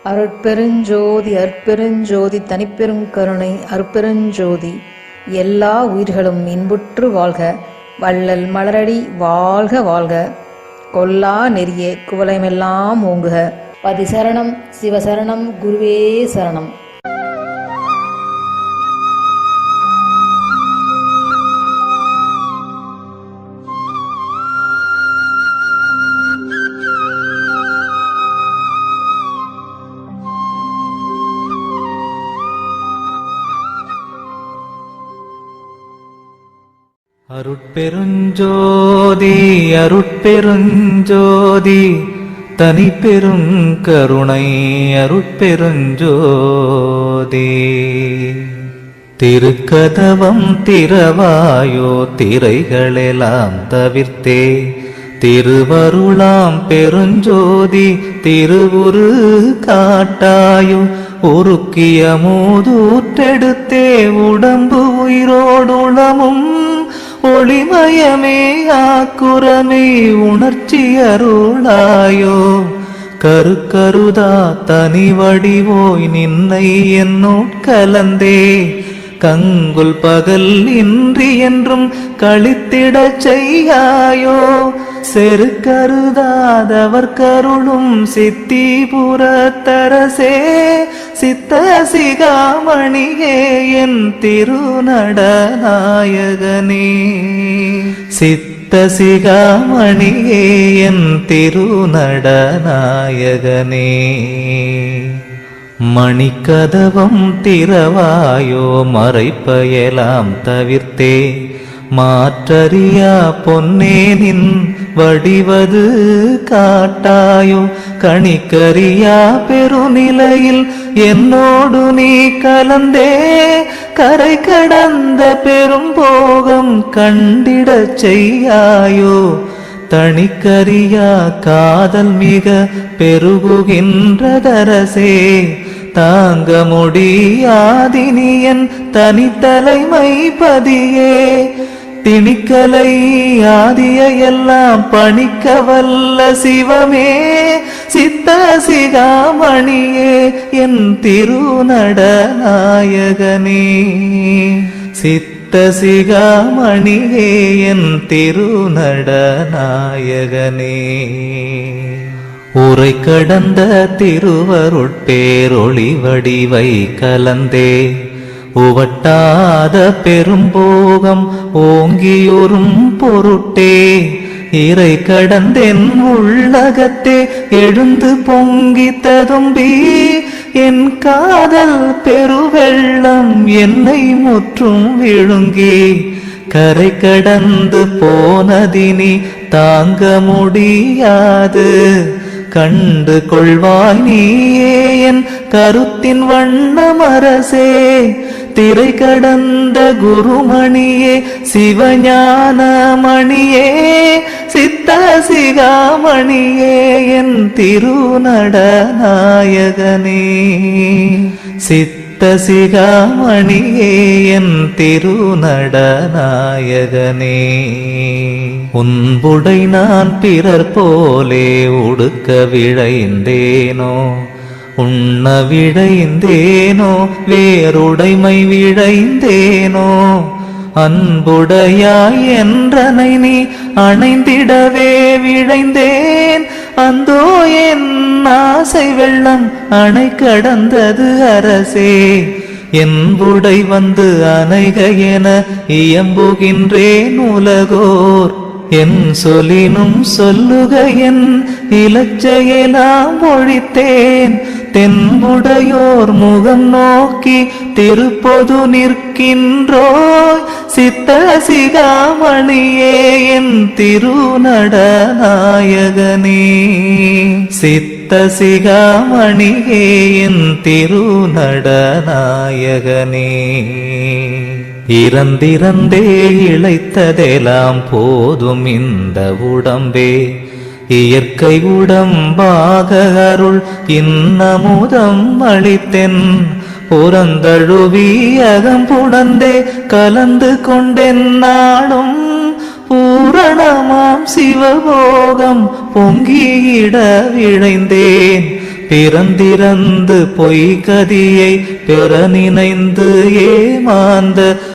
அருட்பெருஞ்சோதி அற்பெருஞ்சோதி தனிப்பெருங்கருணை அருட்பெருஞ்சோதி. எல்லா உயிர்களும் இன்புற்று வாழ்க, வள்ளல் மலரடி வாழ்க வாழ்க. கொல்லா நெறிய குவலயமெல்லாம் ஓங்குக. பதிசரணம் சிவசரணம் குருவே சரணம். அருட்பெருஞ்சோதி அருட்பெருஞ்சோதி தனிப்பெருங்கருணை அருட்பெருஞ்சோதி. திருக்கதவம் திறவாயோ திரைகளெல்லாம் தவிர்த்தே, திருவருளாம் பெருஞ்சோதி திருவுரு காட்டாயோ. உருக்கிய மூதூற்றெடுத்தே உடம்பு உயிரோடுளமும் ஒளிமயமே ஆக்குரமே உணர்ச்சி அருளாயோ. கருக்கருதா தனி வடிவோய் நின்னை என்னோட்கலந்தே, கங்குல் பகல் இன்றி என்றும் கழித்திடச் செய்யாயோ. செருக்கருதாதவர் கருளும் சித்திபுரத்தரசே, சித்த சிகாமணியே என் திருநடநாயகனே. சித்த சிகாமணியே என் திருநடநாயகனே. மணிக்கதவம் திறவாயோ மறைப்பயலாம் தவிர்த்தே, மாற்றறியா பொன்னே நின் வடிவது காட்டாயோ. கணிக்கறியா பெருநிலையில் என்னோடு நீ கலந்தே, கரை கடந்த பெரும் போகம் கண்டிடச் செய்யாயோ. தணிக்கறியா காதல் மிக பெருகுகின்றதரசே, தாங்க முடியாதினியன் தனித்தலைமை பதியே. திணிக்கலை ஆதிய எல்லாம் பணிக்க வல்ல சிவமே, சித்த சிகாமணியே என் திருநடநாயகனே. சித்த சிகாமணியே என் திருநடநாயகனே. உரை கடந்த திருவருட்பேரொளி வடிவை கலந்தே, உவட்டாத பெரும்போகம் ஓங்கியுறும் பொருட்டே. இறை கடந்தென் உள்ளகத்தே எழுந்து பொங்கி ததும்பி, என் காதல் பெருவெள்ளம் என்னை முற்றும் விழுங்கி. கரை கடந்து போனதினி தாங்க முடியாது, கண்டு கொள்வாய் நீயே என் கருத்தின் வண்ணமரசே. திரை கடந்த குருமணியே சிவஞானமணியே, சித்த சிகாமணியே என் திருநடநாயகனே. சித்த சிகாமணியே என் திருநடநாயகனே. உன்புடை நான் பிறர் போலே உடுக்க விழைந்தேனோ, உண்ண விழைந்தேனோ வேறுடைமை விழைந்தேனோ. அன்புடையாய் என்றனை நீ அணைந்திடவே விழைந்தேன், அந்தோ என் ஆசை வெள்ளம் அணை கடந்தது அரசே. என்புடை வந்து அணைக என இயம்புகின்றேன் உலகோர், என் சொல்லினும் சொல்லுக என் இலச்சையெல்லாம் ஒழித்தேன். தென்புடையோர் முகம் நோக்கி திருப்பொது நிற்கின்றோய், சித்த சிகாமணியே என் திருநடநாயகனே. சித்த சிகாமணியே என் திருநடநாயகனே. இறந்திறந்தே இழைத்ததெல்லாம் போதும் இந்த உடம்பே, இயற்கை உடம்பாக அருள் இன்னமுதம் அளித்தென். புறந்தழுவி அகம்புடந்தே கலந்து கொண்டென் நாடும், பூரணமாம் சிவபோகம் பொங்கியிட விழைந்தேன். பிறந்திறந்து பொய்கதியை பெற நினைந்து ஏமாந்த